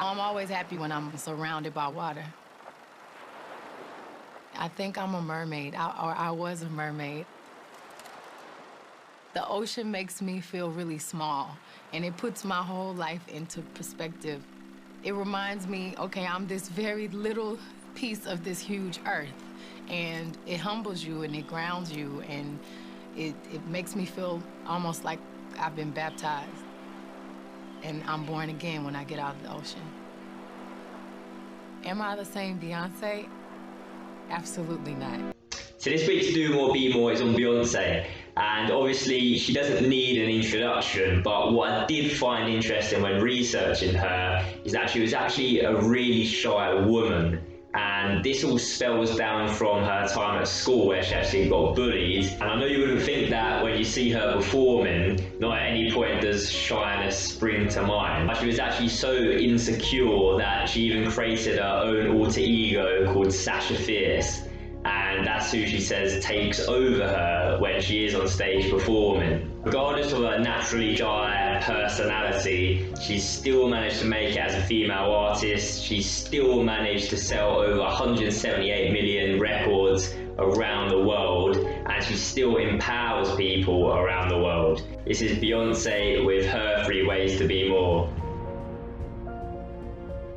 I'm always happy when I'm surrounded by water. I think I'm a mermaid, or I was a mermaid. The ocean makes me feel really small, and it puts my whole life into perspective. It reminds me, okay, I'm this very little piece of this huge earth, and it humbles you and it grounds you, and it makes me feel almost like I've been baptized, and I'm born again when I get out of the ocean. Am I the same Beyonce? Absolutely not. So this week's Do More, Be More is on Beyonce, and obviously she doesn't need an introduction, but what I did find interesting when researching her is that she was actually a really shy woman, and this all spells down from her time at school where she actually got bullied. And I know you wouldn't think that when you see her performing, not at any point does shyness spring to mind. But she was actually so insecure that she even created her own alter ego called Sasha Fierce. And that's who she says takes over her when she is on stage performing. Regardless of her naturally shy personality, she's still managed to make it as a female artist. She's still managed to sell over 178 million records around the world, and she still empowers people around the world. This is Beyonce with her 3 ways to be more.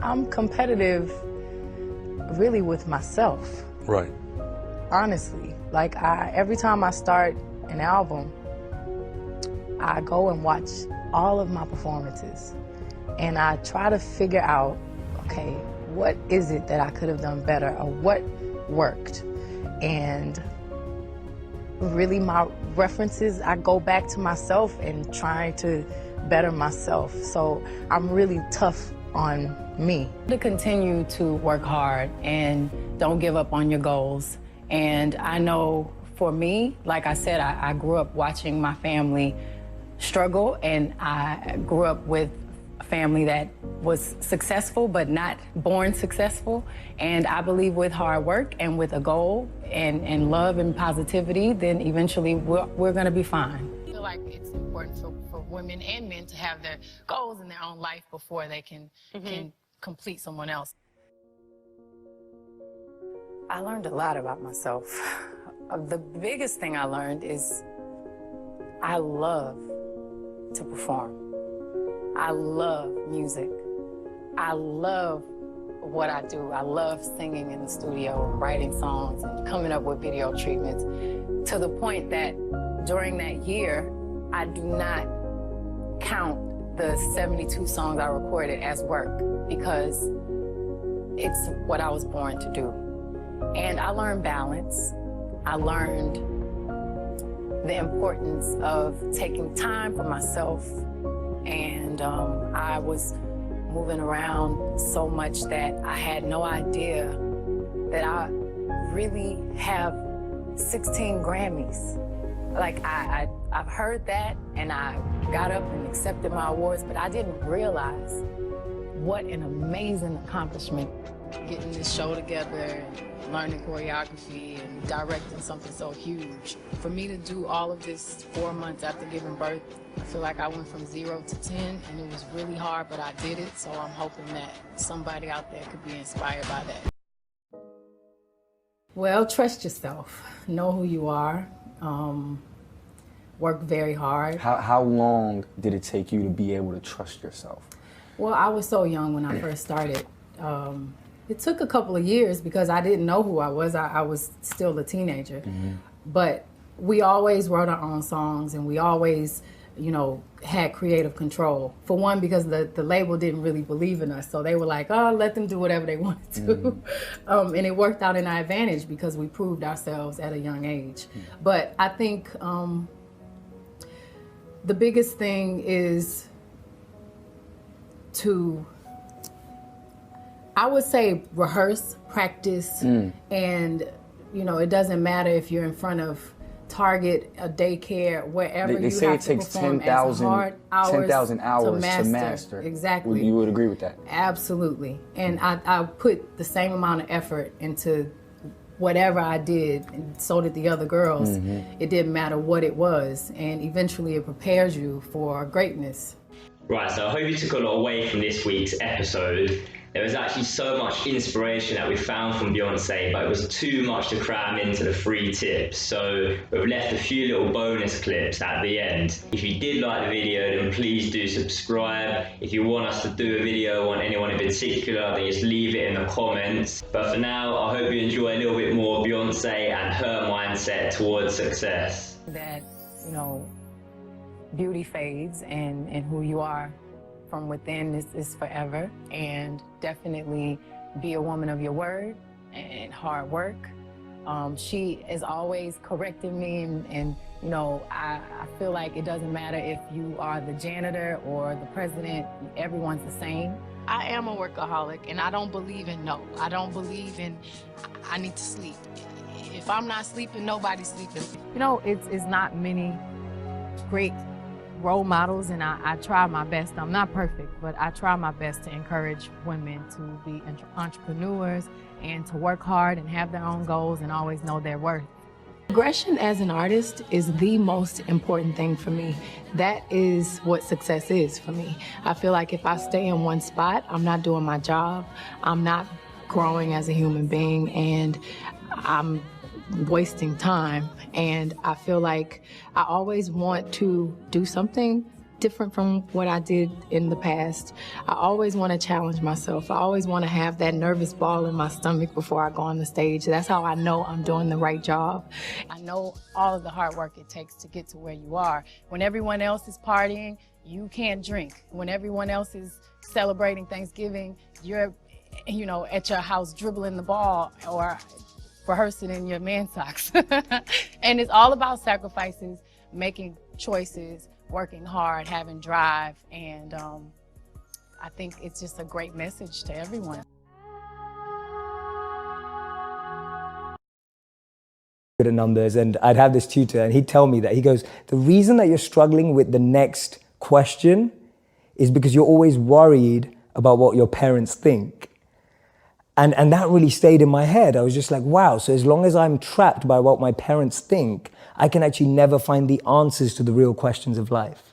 I'm competitive really with myself. Right. Honestly, like every time I start an album, I go and watch all of my performances, and I try to figure out, okay, what is it that I could have done better, or what worked? And really my references, I go back to myself and trying to better myself. So I'm really tough on me. To continue to work hard and don't give up on your goals. And I know for me, like I said, I grew up watching my family struggle, and I grew up with a family that was successful but not born successful. And I believe with hard work and with a goal and love and positivity, then eventually we're gonna be fine. I feel like it's important for women and men to have their goals in their own life before they can complete someone else. I learned a lot about myself. The biggest thing I learned is I love to perform. I love music. I love what I do. I love singing in the studio, writing songs, and coming up with video treatments, to the point that during that year, I do not count the 72 songs I recorded as work, because it's what I was born to do. And I learned balance. I learned the importance of taking time for myself. And I was moving around so much that I had no idea that I really have 16 Grammys. Like, I've heard that, and I got up and accepted my awards, but I didn't realize what an amazing accomplishment. Getting this show together and learning choreography and directing something so huge. For me to do all of this 4 months after giving birth, I feel like I went from 0 to 10, and it was really hard, but I did it. So I'm hoping that somebody out there could be inspired by that. Well, trust yourself. Know who you are. Work very hard. How long did it take you to be able to trust yourself? Well, I was so young when I first started. It took a couple of years because I didn't know who I was. I was still a teenager. But we always wrote our own songs, and we always, you know, had creative control. For one, because the label didn't really believe in us. So they were like, oh, let them do whatever they wanted to. And it worked out in our advantage because we proved ourselves at a young age. But I think the biggest thing is to, I would say, rehearse, practice, and, you know, it doesn't matter if you're in front of Target, a daycare, wherever they you say have it to takes perform 10,000 hours to master. Exactly. You would agree with that? Absolutely. And I put the same amount of effort into whatever I did, and so did the other girls. It didn't matter what it was, and eventually it prepares you for greatness. Right, so I hope you took a lot away from this week's episode. There was actually so much inspiration that we found from Beyonce, but it was too much to cram into the 3 tips. So we've left a few little bonus clips at the end. If you did like the video, then please do subscribe. If you want us to do a video on anyone in particular, then just leave it in the comments. But for now, I hope you enjoy a little bit more of Beyonce and her mindset towards success. That, you know, beauty fades and who you are from within is forever. And definitely be a woman of your word and hard work. She is always correcting me and you know, I feel like it doesn't matter if you are the janitor or the president, everyone's the same. I am a workaholic, and I don't believe in no. I don't believe in I need to sleep. If I'm not sleeping, nobody's sleeping. You know, it's not many great role models, and I try my best. I'm not perfect, but I try my best to encourage women to be entrepreneurs and to work hard and have their own goals and always know their worth. Progression as an artist is the most important thing for me. That is what success is for me. I feel like if I stay in one spot, I'm not doing my job, I'm not growing as a human being, and I'm wasting time. And I feel like I always want to do something different from what I did in the past. I always want to challenge myself. I always want to have that nervous ball in my stomach before I go on the stage. That's how I know I'm doing the right job. I know all of the hard work it takes to get to where you are. When everyone else is partying, you can't drink. When everyone else is celebrating Thanksgiving, you're, you know, at your house dribbling the ball or rehearsing in your man socks. And it's all about sacrifices, making choices, working hard, having drive, and I think it's just a great message to everyone. Good at numbers, and I'd have this tutor and he'd tell me that. He goes, the reason that you're struggling with the next question is because you're always worried about what your parents think. And that really stayed in my head. I was just like, wow, so as long as I'm trapped by what my parents think, I can actually never find the answers to the real questions of life.